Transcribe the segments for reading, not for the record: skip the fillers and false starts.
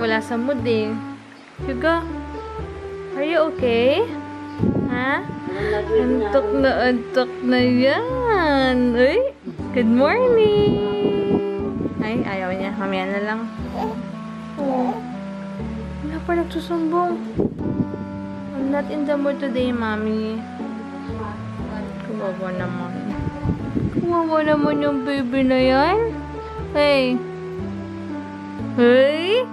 wala sa mood eh. Hugo, are you okay? Ha? Antok na yan. Uy, good morning. Ay, ayaw niya. Mamaya na lang. Oh. Wala pa nagsusumbong. I'm not in the mood today, Mommy. Kawawa naman. Kawawa naman yung baby na yan. Hey. Hey.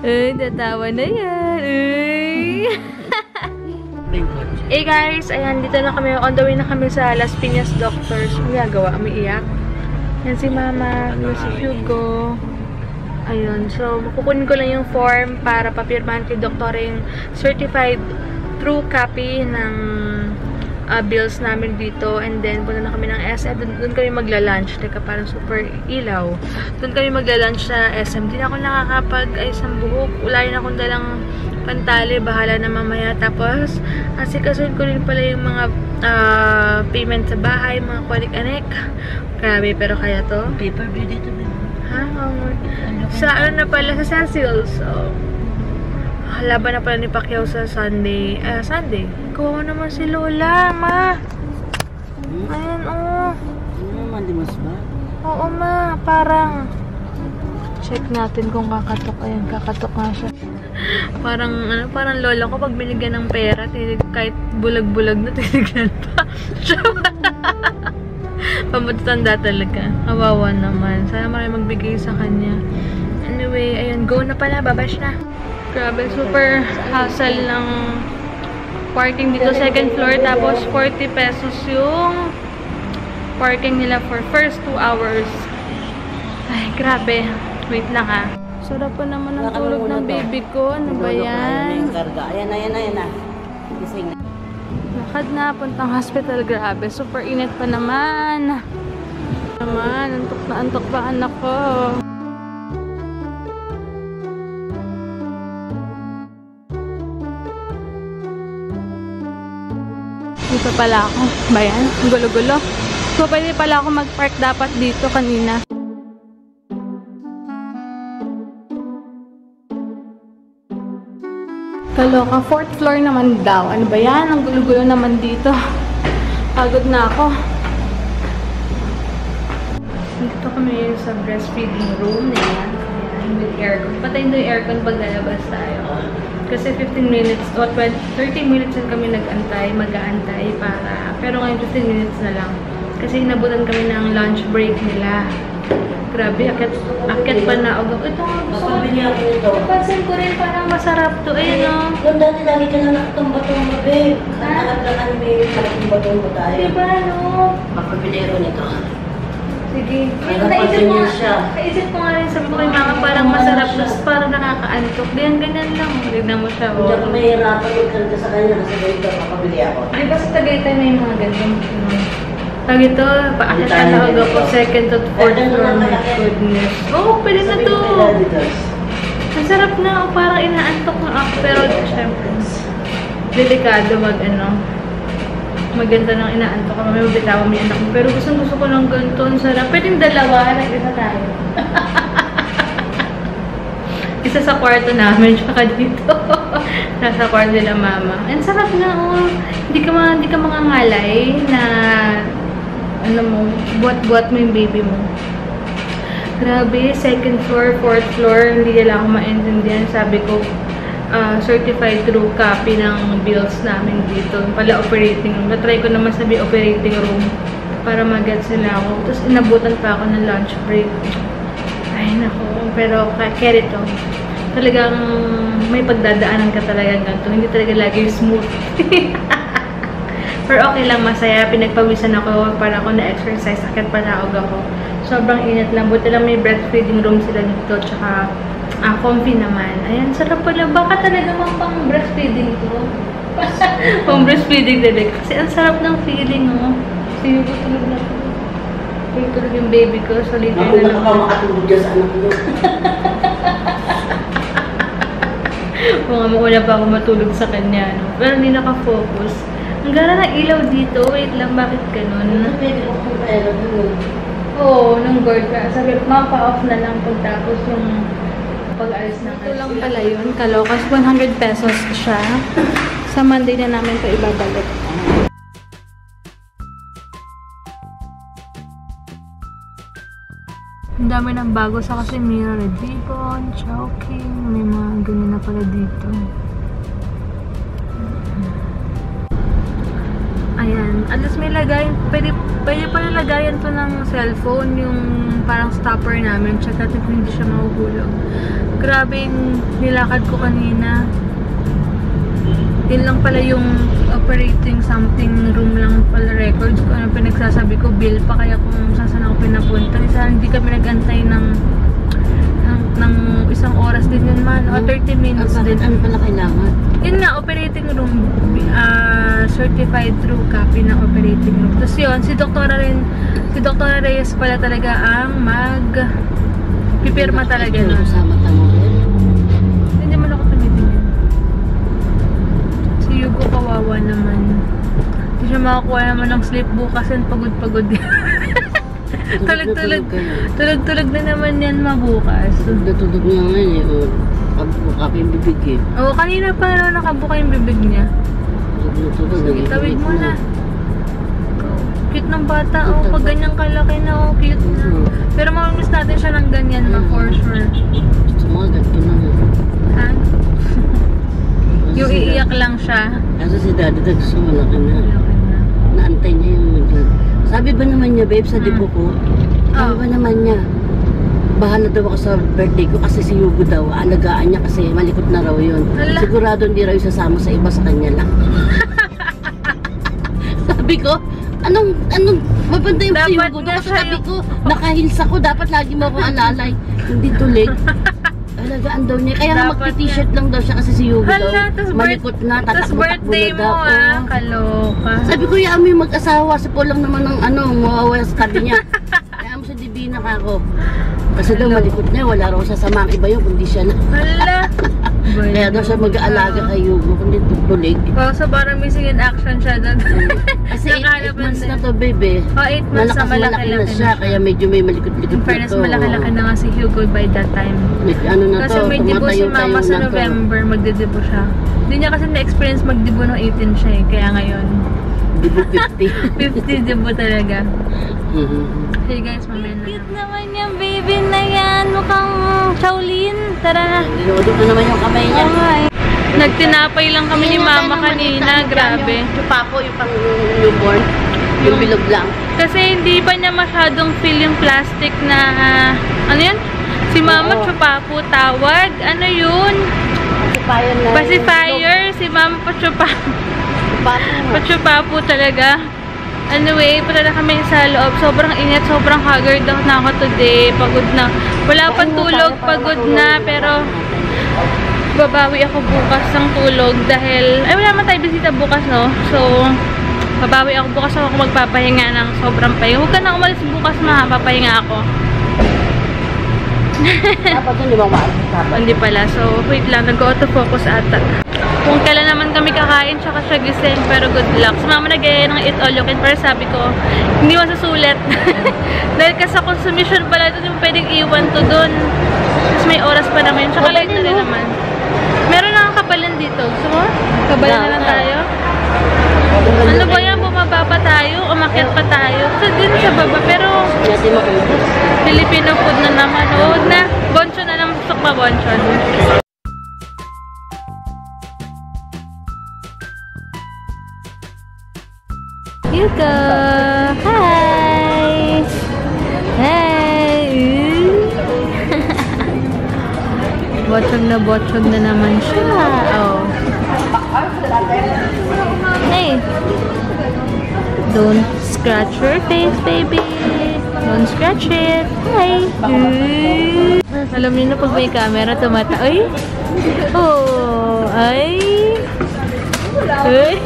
Ay, tatawa na yan. Ay. Hey guys, ayan, dito na kami. On the way na kami sa Las Piñas Doctors. Ang gagawa, umiiyak. Yan si Mama, yan si Hugo. Ayun, so kukunin ko lang yung form para papirmahan kay Doktor yung certified true copy ng bills namin dito. And then, punta na kami ng SM. Doon kami magla-lunch. Teka, parang super ilaw. Doon kami magla-lunch sa SM. Hindi na ako nakakapag-ayos ng buhok. Ulayin akong dalang pantali. Bahala na mamaya. Tapos, asikasuhin ko rin pala yung mga payment sa bahay, mga kulik-anek. Grabe, pero kaya to. Pay-per-view dito ba? Ha? Sa ano na pala, sa Cecil. So, laban na pala ni Pacquiao sa Sunday. Sunday. Kawawa naman si Lola, Ma. Ayan, oh. Ano naman, di mas ba? Oo, Ma. Parang, check natin kung kakatok. Ayan, kakatok nga siya. Parang, ano, parang lola ko pag binigyan ng pera, kahit bulag-bulag na, tinignan pa. Pamatanda talaga. Kawawa naman. Sana marami magbigay sa kanya. Anyway, ayun, go na pala. Babash na. Grabe, super hassle ng parking dito, second floor. Tapos, 40 pesos yung parking nila for first 2 hours. Ay, grabe. Wait lang ha. Sarap pa naman ang tulog ng baby ko. Ano ba yan? Ayan na. Gising na. Lakad na, puntang hospital. Grabe, super init pa naman. Antok na antok ba anak ko? Dito pala ako. Ba yan? Gulo-gulo. So, pwede pala ako mag-park dapat dito kanina. Kaloka, 4th floor naman daw. Ano ba yan? Ang gulo-gulo naman dito. Pagod na ako. Dito kami sa breastfeeding room na yan. With aircon. Patayin doon yung aircon pag lalabas tayo. Kasi 15 minutes o 30 minutes din kami mag-aantay para, pero ngayon 15 minutes na lang. Kasi inabutan kami ng lunch break nila. Grabe, akit pa na. Ito nga, gusto ko. Napansin ko rin, parang masarap to. Ayun o. Doon dati lagi ka na nakatumba-tumba, babe. Nakakalakan, babe. Nakatumba-tumba tayo. Diba, no? Makabilero nito. Sige. Naisip ko nga rin, sabi ko kay Mama, parang masarap. Tapos parang nakakaantok. Ganyan lang. Tignan mo siya. Hindi ako mahirapan magkarga sa kanya kasi dito makabili ako. Ay, basta Tagaytay na yung mga ganyan. Pag ito, paakit na tawag ako 2nd to 4th floor. My goodness. Oo, pwede na to. Ang sarap na. Parang inaantok na ako. Pero, syempre, delikado maganda nang inaantok ko. May mabitawan may anak mo. Pero gusto ko ng ganito. Ang sarap. Pwedeng dalawa. Nag-isa tayo. Isa sa kwarto namin. Tsaka dito. Nasa kwarto nila Mama. Ang sarap na. Oh. Hindi ka mangangalay na buat-buat mo yung baby mo. Grabe. 2nd floor, 4th floor. Hindi nila ako maintindihan. Sabi ko, certified true copy ng bills namin dito. Pala operating room. Natry ko naman sabi operating room para mag-gets nila ako. Tapos inabutan pa ako ng lunch break. Ay, naku. Pero kaya ito. Talagang may pagdadaanan ka talaga ganito. Hindi talaga lagi smooth. Pero okay lang, masaya. Pinagpawisan ako para ako na-exercise. Akit panaog ako. Sobrang init lang. Buti lang may breastfeeding room sila dito. Tsaka comfy naman. Ayan, sarap pala. Baka talaga pang breastfeeding to. Pang breastfeeding din. Kasi ang sarap ng feeling, oh. Kasi yung tulog na to. Tulog yung baby ko. So, later na lang. Ako makatulog dyan sa anak ko. Mga mauna pa ako matulog sa kanya, no? Pero hindi nakafocus. Ang gara na ilaw dito. Wait lang, bakit ganun? Pwede ko kung pera doon. Oo, nung guard ka. Sabi, mapa-off na lang pagtapos yung Pag-alis na ito lang pala yun. Kalokas, 100 pesos siya. Sa Monday na namin ito ibabalik. Ang dami ng bago sa Casimiro, red ribbon, choking, may mga ganyan na pala dito. Ayan, at least may lagayan, pwede pala lagayan to ng cellphone, yung parang stopper namin, check natin kung hindi siya mahuhulog. Grabe yung nilakad ko kanina. Yun lang pala yung operating something room lang pala records ko. Ano pinagsasabi ko, bill pa kaya kung saan ako pinapunta. Isa hindi kami nag-antay ng isang oras din yun man, o 30 minutes din. Ano pala kailangan? Yun nga, operating room, certified through copy ng operating room. Tapos yun, si Dr. Reyes pala talaga ang pipirma talaga nun. Kasama tayo. Hindi man ako tumitingin. Si Yugo kawawa naman. Hindi siya makakuha naman ng sleep bukas and pagod-pagod din. Tulog-tulog na naman yan mabukas. Natulog niya ngayon eh. Nakabuka yung bibig eh. Oo, kanina pa nakabuka yung bibig niya. Sige, tawid mo na. Cute ng bata, oh. Pag ganyang kalaki na, oh. Cute na. Pero mamamiss natin siya ng ganyan na for sure. Sumagat ko na. Ha? Yung iiyak lang siya. Kasi si Daddy gusto malaki na. Naantay niya yung mag-. Sabi ba naman niya, babe, sa dibo ko? Sabi ba naman niya, bahala daw ako sa birthday ko kasi si Yugo daw, alagaan niya kasi malikot na raw yun. Hala. Sigurado hindi raw sasama sa iba, sa kanya lang. Sabi ko, anong, mabanda yung si Yugo? Kasi sabi ko, nakahils ako, dapat lagi mo akong alalay. Hindi tulig. Alagaan daw niya. Kaya nga magti-t-shirt lang daw siya kasi si Yugo daw. Malikot na, tatakbo-takbo birthday na mo daw. ah, kaloka. Sabi ko, yaan mo yung mag-asawa. Si Paul lang naman ng mawawa sa tabi niya. Kaya mo sa Divina ka ako. Kasi daw malikot niya, wala raw sasama ang iba yun, kundi siya na. Hala. Kaya daw siya mag-aalaga kay Yugo, kundi tutulig. Oh, so parang missing in action siya doon. Kasi 8 months na to, baby. Oh, 8 months na malaki na siya, kaya medyo may malikot-likot in na fairness, to. malaki-laki na nga si Hugo by that time. Ano na Kasi to, may dibo si mama sa November, magdidibo siya. Hindi niya kasi na-experience magdibo nung 18 siya eh, kaya ngayon. Dibo 50. 50 dibo talaga. Hey guys, mamaya na. Cute naman yung baby na yan. Mukhang Shaolin. Tara na. Nilodok na naman yung kamay niya. Nagtinapay lang kami ni mama kanina, grabe. Yung papo, yung pang newborn. Yung bilog lang. Kasi hindi pa niya masyadong feel yung plastic na, ano yun? Si mama, chupapo tawag. Ano yun? Pacifier. Si mama, pachupapo. Pachupapo talaga. Anyway, punta na kami sa loob. Sobrang init, sobrang haggard na ako today. Pagod na. Wala pang tulog, pagod na. Pero, babawi ako bukas ng tulog dahil, ay wala man tayo bisita bukas, no? So, babawi ako bukas ako magpapahinga ng sobrang pahinga. Huwag ka na umalis bukas, ma. Papahinga ako. Dapat yun, di ba maalis? Hindi pala. So, wait lang. Nag-auto-focus ata. Kung kailan naman kami kakain, tsaka siya gising. Pero good luck. So, mama nag-gaya ng eat all you can. Pero sabi ko, hindi masasulit. Dahil kasi sa consumption pala, doon yung pwedeng iwan to doon. Tapos may oras pa naman. Tsaka light na rin naman. Meron na kapalan dito. Gusto mo? Kapalan na lang tayo. Ano ba yan? Bumaba pa tayo? Umakyat pa tayo? So, din sa baba. Pero, Filipino food na naman. Huwag na. Bonchon na lang. Susok pa bonchon. Yuko! Hi! Hey! Botchog na naman siya. Oh. Hey! Don't scratch your face, baby. Don't scratch it. Hi! Alam niyo na pag may camera, tumata. Ay! Oh! Ay! Ay!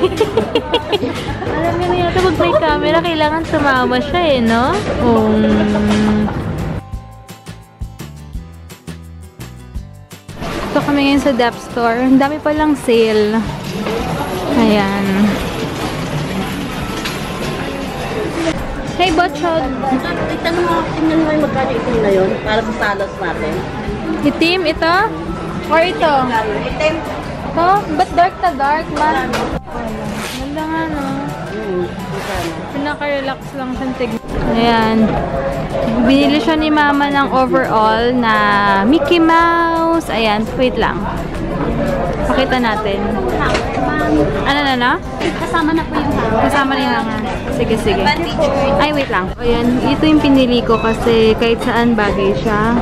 Alam niyo na yata pag may camera, kailangan sumama siya eh, no? Ito kami ngayon sa Dep Store. Ang dami palang sale. Ayan. Hey, Botchod. Tignan mo, tingnan mo yung magkano itim na yun para sa salas natin. Itim, ito? Or ito? Itim. Ito? Ba't dark na dark, man? Ganda nga, no? Pinaka-relax lang siyang tignan. Ayan. Binili siya ni Mama ng overall na Mickey Mouse. Ayan, wait lang. Pakita natin. Ano na, no? Kasama na po yung hanga. Kasama na yung hanga. Sige, sige. Ay, wait lang. Ayan, ito yung pinili ko kasi kahit saan bagay siya.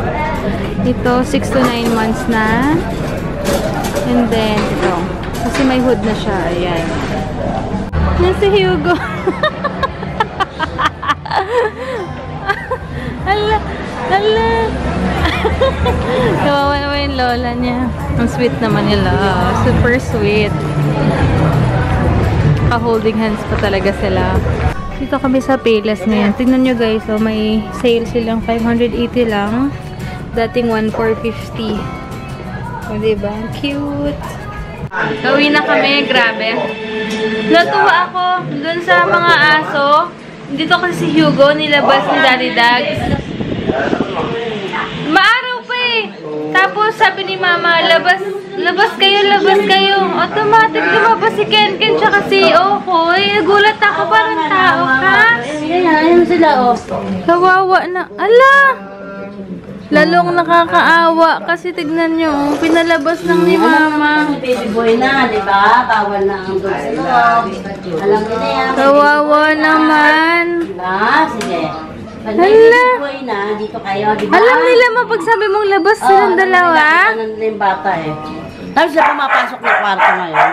Ito, 6 to 9 months na. And then, ito. Kasi may hood na siya. Ayan. Yan si Hugo. Hala, hala. Kawawa naman yung lola niya. Ang sweet naman nila. Super sweet. Ka-holding hands pa talaga sila. Dito kami sa Payless ngayon. Tignan nyo guys, oh, may sale silang 580 lang. Dating 1,450. O, diba? Cute. Gawin na kami. Grabe. Natuwa ako dun sa mga aso. Dito kasi si Hugo, nilabas ni Daddy Dags. Maaraw pa eh. Tapos sabi ni Mama, labas kayo. Automatic lumabas si Ken tsaka si Okoy. Nagulat ako, parang tao ka. Ayan sila, oh. Kawawa na. Ala! Lalong nakakaawa kasi tignan nyo, pinalabas lang ni Mama. Baby boy na, di ba? Bawal na ang doon sa loob. Alam ko na yan. Kawawa naman. Diba? Sige. Pag may Hala. baby boy na, dito kayo, di ba? Alam nila mapagsabi mong labas silang dalawa? Ano nila yung bata eh. Tapos sila pumapasok na kwarto ngayon.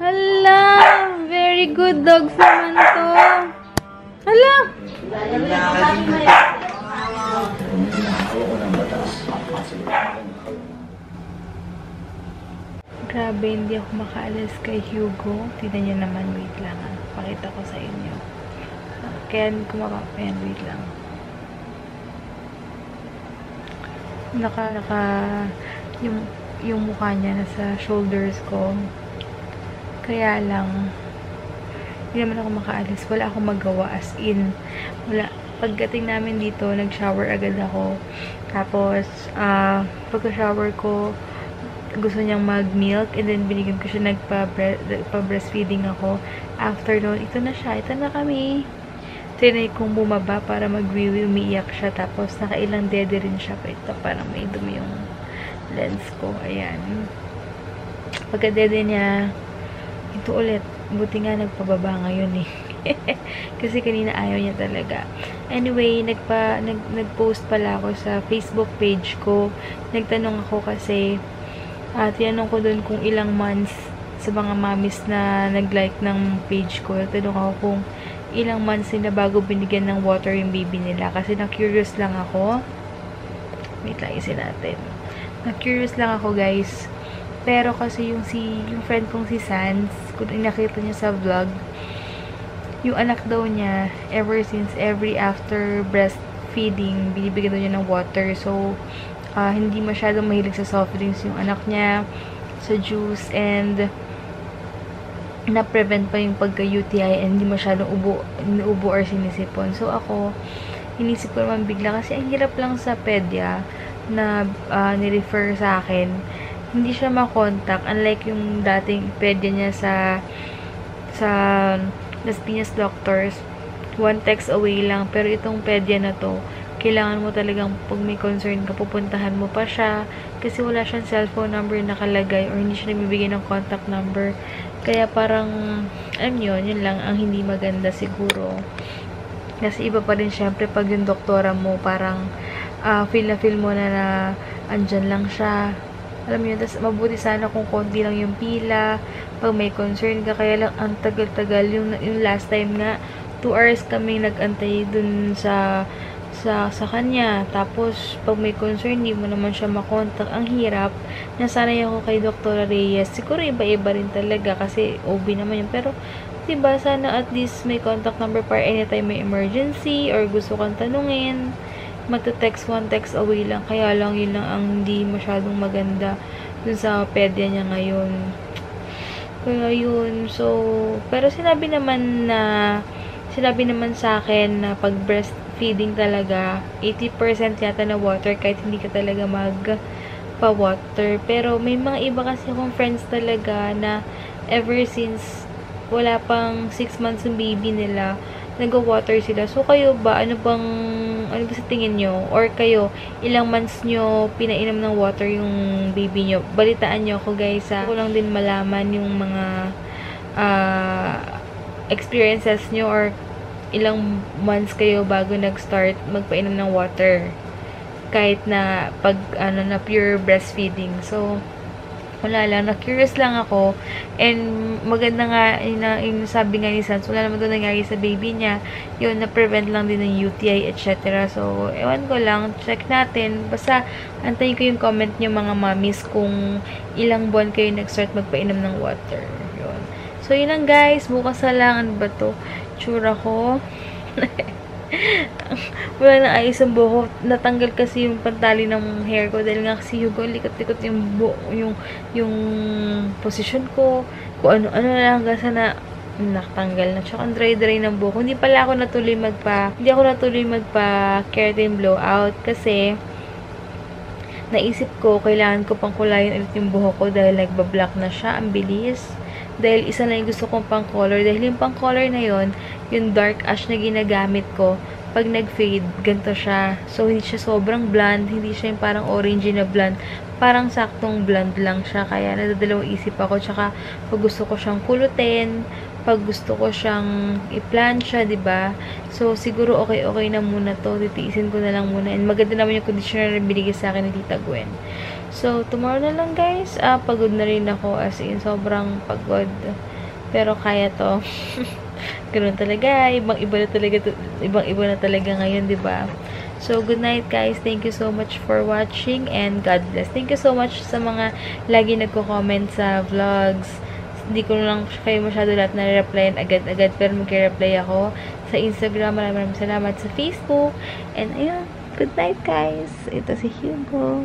Hala, very good dogs naman to. Hala. Grabe, hindi ako makaalis kay Hugo. Tignan nyo naman, wait lang. Pakita ko sa inyo. Kaya hindi ko makapayan, wait lang. Yung mukha niya nasa shoulders ko. Kaya lang, hindi naman ako makaalis. Wala akong magawa, as in. Wala. Pagdating namin dito, nag-shower agad ako. Tapos, pagka-shower ko, gusto niyang mag-milk, and then binigyan ko siya, nagpa-breastfeeding ako. After noon, ito na siya, ito na kami. Trinay kong bumaba para mag-wiwi, umiiyak siya, tapos nakailang dede rin siya. Ito, parang may dumi yung lens ko. Ayan. Pagka-dede niya, ito ulit. Buti nga nagpababa ngayon eh. Kasi kanina ayaw niya talaga. Anyway, nag-post pala ako sa Facebook page ko. Nagtanong ako kasi tinanong ko dun kung ilang months sa mga mommies na nag-like ng page ko. Nagtanong ako kung ilang months nila bago binigyan ng water yung baby nila. Kasi na-curious lang ako. Wait lang, isin natin. Na-curious lang ako, guys. Pero kasi yung friend kong si Sans, kung nakita niya sa vlog, yung anak daw niya, ever since every after breastfeeding, binibigyan daw niya ng water. So, hindi masyadong mahilig sa soft drinks yung anak niya, sa juice, and na-prevent pa yung pagka-UTI, and hindi masyadong inuubo or sinisipon. So, ako, inisip ko naman bigla, kasi ang hirap lang sa pedya na nirefer sa akin. Hindi siya makontak, unlike yung dating pedya niya sa Las Piñas Doctors, one text away lang. Pero itong pedya na to, kailangan mo talagang pag may concern ka, pupuntahan mo pa siya kasi wala siyang cellphone number nakalagay or hindi siya nagbibigay ng contact number. Kaya parang, yun lang ang hindi maganda siguro. Kasi iba pa rin syempre pag yung doktora mo, parang feel na feel mo na andyan lang siya. Alam mo yun, tas mabuti sana kung konti lang yung pila, pag may concern ka, kaya lang ang tagal-tagal. Yung last time nga, 2 hours kami nag-antay dun sa kanya. Tapos, pag may concern, hindi mo naman siya makontak. Ang hirap. Nasanay ako kay Dr. Reyes. Siguro iba-iba rin talaga kasi OB naman yun. Pero, diba, sana at least may contact number para anytime may emergency or gusto kang tanungin. Magta-text, one text away lang. Kaya lang, yun lang ang hindi masyadong maganda dun sa pedya niya ngayon. Kaya yun. So, pero sinabi naman na sinabi naman sa akin na pag breastfeeding talaga, 80% yata na water kahit hindi ka talaga magpa-water. Pero may mga iba kasi akong friends talaga na ever since wala pang 6 months yung baby nila, nag-water sila. So, kayo ba? Ano ba sa tingin nyo? Or kayo, ilang months nyo pinainom ng water yung baby nyo? Balitaan nyo ako, guys. Ako lang din malaman yung mga experiences nyo or ilang months kayo bago nag-start magpainom ng water. Kahit na na pure breastfeeding. So, wala lang, na-curious lang ako, and maganda nga, yung sabi nga ni Sans, wala naman ito nangyari sa baby niya, yun, na-prevent lang din ng UTI, etc. So, ewan ko lang, check natin, basta, antayin ko yung comment niyo mga mommies, kung ilang buwan kayo nag-start magpainom ng water, yun. So, yun lang guys, bukas na lang, ano ba to, tsura ko, wala nang ayos ang buhok. Natanggal kasi yung pantali ng hair ko dahil nga kasi likot-likot yung position ko. Kung ano-ano lang hanggang sa nakatanggal na. Tsaka ang dry-dry ng buhok. Hindi ako natuloy magpa-keratin blowout kasi naisip ko, kailangan ko pang kulayan ulit yung buhok ko dahil nagba-black na siya. Ang bilis. Dahil isa na yung gusto kong pang color. Dahil yung pang color na yon, yung dark ash na ginagamit ko, pag nag-fade, ganito siya. So, hindi siya sobrang blonde. Hindi siya yung parang orangey na blonde. Parang saktong blonde lang siya. Kaya nadadalawang isip ako. Tsaka, pag gusto ko siyang kulutin, pag gusto ko siyang i-plancha, diba? So, siguro okay na muna to. Titiisin ko na lang muna. And maganda naman yung conditioner na binigay sa akin ni Tita Gwen. So, tomorrow na lang guys. Pagod na rin ako. As in, sobrang pagod. Pero kaya to. Ganoon talaga. Ibang-iba na talaga ngayon, diba? So, good night guys. Thank you so much for watching and God bless. Thank you so much sa mga lagi nagko-comment sa vlogs. Hindi ko lang kayo masyado lahat na-replyan agad-agad, pero mag-reply ako sa Instagram. Maraming salamat sa Facebook. And ayun, good night guys. Ito si Hugo.